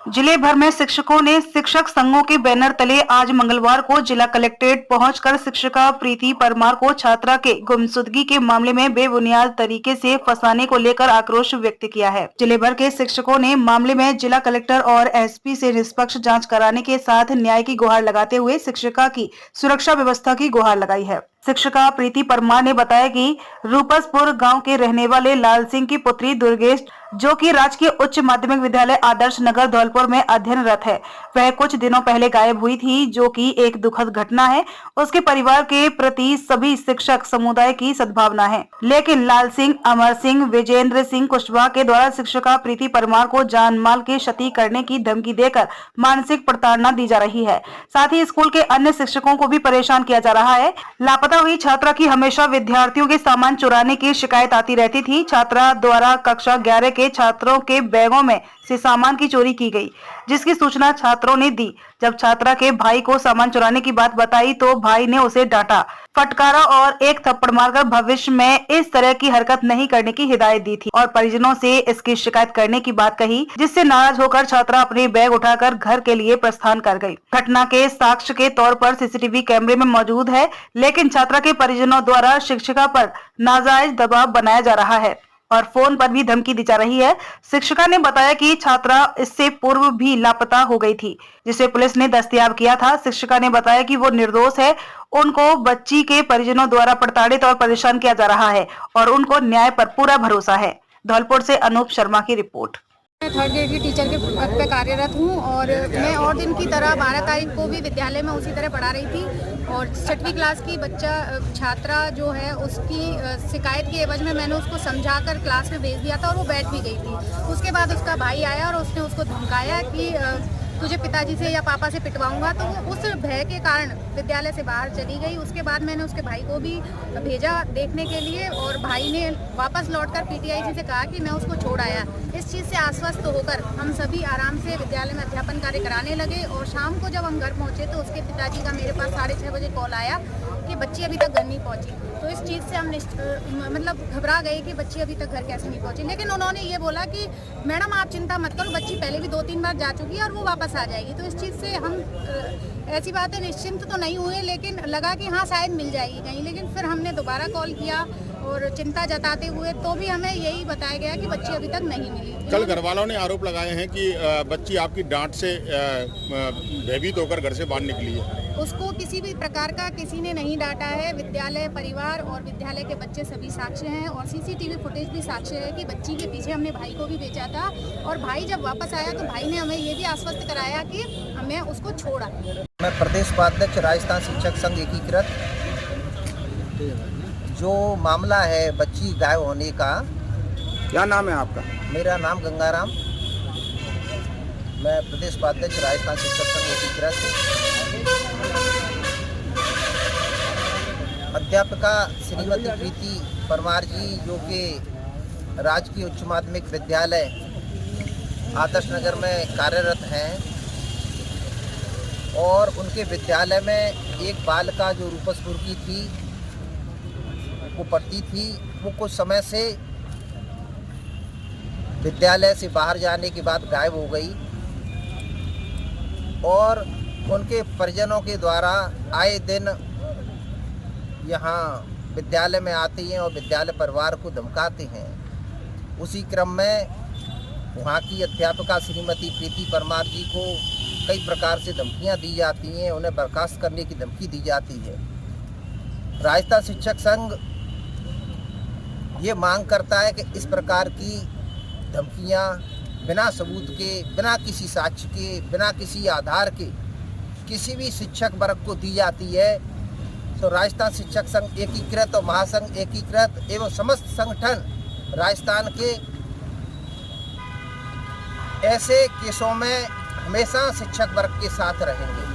जिले भर में शिक्षकों ने शिक्षक संघों के बैनर तले आज मंगलवार को जिला कलेक्ट्रेट पहुंचकर शिक्षिका प्रीति परमार को छात्रा के गुमशुदगी के मामले में बेबुनियाद तरीके से फंसाने को लेकर आक्रोश व्यक्त किया है। जिले भर के शिक्षकों ने मामले में जिला कलेक्टर और एसपी से निष्पक्ष जांच कराने के साथ न्याय की गुहार लगाते हुए शिक्षिका की सुरक्षा व्यवस्था की गुहार लगाई है। शिक्षिका प्रीति परमार ने बताया कि रूपसपुर गांव के रहने वाले लाल सिंह की पुत्री दुर्गेश, जो कि राजकीय उच्च माध्यमिक विद्यालय आदर्श नगर धौलपुर में अध्ययनरत है, वह कुछ दिनों पहले गायब हुई थी, जो कि एक दुखद घटना है। उसके परिवार के प्रति सभी शिक्षक समुदाय की सद्भावना है, लेकिन लाल सिंह, अमर सिंह, विजेंद्र सिंह कुशवाहा के द्वारा शिक्षिका प्रीति परमार को जान माल की क्षति करने की धमकी देकर मानसिक प्रताड़ना दी जा रही है। साथ ही स्कूल के अन्य शिक्षकों को भी परेशान किया जा रहा है। लापता हुई छात्रा की हमेशा विद्यार्थियों के सामान चुराने की शिकायत आती रहती थी। छात्रा द्वारा कक्षा 11 के छात्रों के बैगों में से सामान की चोरी की गई, जिसकी सूचना छात्रों ने दी। जब छात्रा के भाई को सामान चुराने की बात बताई तो भाई ने उसे डांटा, फटकारा और एक थप्पड़ मारकर भविष्य में इस तरह की हरकत नहीं करने की हिदायत दी थी और परिजनों से इसकी शिकायत करने की बात कही, जिससे नाराज होकर छात्रा अपने बैग उठाकर घर के लिए प्रस्थान कर गई। घटना के साक्ष्य के तौर पर सीसीटीवी कैमरे में मौजूद है, लेकिन छात्रा के परिजनों द्वारा शिक्षिका पर नाजायज दबाव बनाया जा रहा है और फोन पर भी धमकी दी जा रही है। शिक्षिका ने बताया कि छात्रा इससे पूर्व भी लापता हो गई थी, जिसे पुलिस ने दस्तयाब किया था। शिक्षिका ने बताया कि वो निर्दोष है, उनको बच्ची के परिजनों द्वारा प्रताड़ित और परेशान किया जा रहा है और उनको न्याय पर पूरा भरोसा है। धौलपुर से अनूप शर्मा की रिपोर्ट। मैं 3rd ग्रेड की टीचर के पद पे कार्यरत हूँ और मैं और दिन की तरह 12 तारीख को भी विद्यालय में उसी तरह पढ़ा रही थी और 6वीं क्लास की छात्रा जो है उसकी शिकायत के एवज में मैंने उसको समझाकर क्लास में भेज दिया था और वो बैठ भी गई थी। उसके बाद उसका भाई आया और उसने उसको धमकाया कि तुझे पिताजी से या पापा से पिटवाऊंगा, तो वो उस भय के कारण विद्यालय से बाहर चली गई। उसके बाद मैंने उसके भाई को भी भेजा देखने के लिए और भाई ने वापस लौटकर पीटीआई जी से कहा कि मैं उसको छोड़ आया। इस चीज़ से आश्वस्त होकर हम सभी आराम से विद्यालय में अध्यापन कार्य कराने लगे और शाम को जब हम घर पहुँचे तो उसके पिताजी का मेरे पास 6:30 बजे कॉल आया कि बच्ची अभी तक घर नहीं पहुँची। तो इस चीज़ से हम मतलब घबरा गए कि बच्ची अभी तक घर कैसे नहीं पहुँची, लेकिन उन्होंने ये बोला कि मैडम आप चिंता मत करो, बच्ची पहले भी 2-3 बार जा चुकी है और वो वापस आ जाएगी। तो इस चीज़ से हम ऐसी बातें निश्चिंत तो नहीं हुए, लेकिन लगा कि हाँ शायद मिल जाएगी कहीं। लेकिन फिर हमने दोबारा कॉल किया और चिंता जताते हुए तो भी हमें यही बताया गया कि बच्ची अभी तक नहीं मिली। कल घर वालों ने आरोप लगाए हैं कि बच्ची आपकी डांट से भयभीत होकर घर से बाहर निकली है। उसको किसी भी प्रकार का किसी ने नहीं डांटा है। विद्यालय, परिवार और विद्यालय के बच्चे सभी साक्ष्य हैं और सीसीटीवी फुटेज भी साक्ष्य है कि बच्ची के पीछे हमने भाई को भी भेजा था और भाई जब वापस आया तो भाई ने हमें ये भी आश्वस्त कराया कि हमें उसको छोड़ा। मैं प्रदेश उपाध्यक्ष राजस्थान शिक्षक संघ एकीकृत। जो मामला है बच्ची गायब होने का, क्या नाम है आपका? मेरा नाम गंगाराम, मैं प्रदेश उपाध्यक्ष राजस्थान शिक्षक संघ एकीकृत। अध्यापिका श्रीमती प्रीति परमार जी, जो कि राजकीय उच्च माध्यमिक विद्यालय आदर्श नगर में कार्यरत हैं और उनके विद्यालय में एक बालिका जो रूपसपुर की थी वो पढ़ती थी, वो कुछ समय से विद्यालय से बाहर जाने के बाद गायब हो गई और उनके परिजनों के द्वारा आए दिन यहाँ विद्यालय में आते हैं और विद्यालय परिवार को धमकाते हैं। उसी क्रम में वहाँ की अध्यापिका श्रीमती प्रीति परमार जी को कई प्रकार से धमकियाँ दी जाती हैं, उन्हें बर्खास्त करने की धमकी दी जाती है। राजस्थान शिक्षक संघ ये मांग करता है कि इस प्रकार की धमकियाँ बिना सबूत के, बिना किसी साक्ष्य के, बिना किसी आधार के किसी भी शिक्षक वर्ग को दी जाती है तो राजस्थान शिक्षक संघ एकीकृत और महासंघ एकीकृत एवं समस्त संगठन राजस्थान के ऐसे केसों में हमेशा शिक्षक वर्ग के साथ रहेंगे।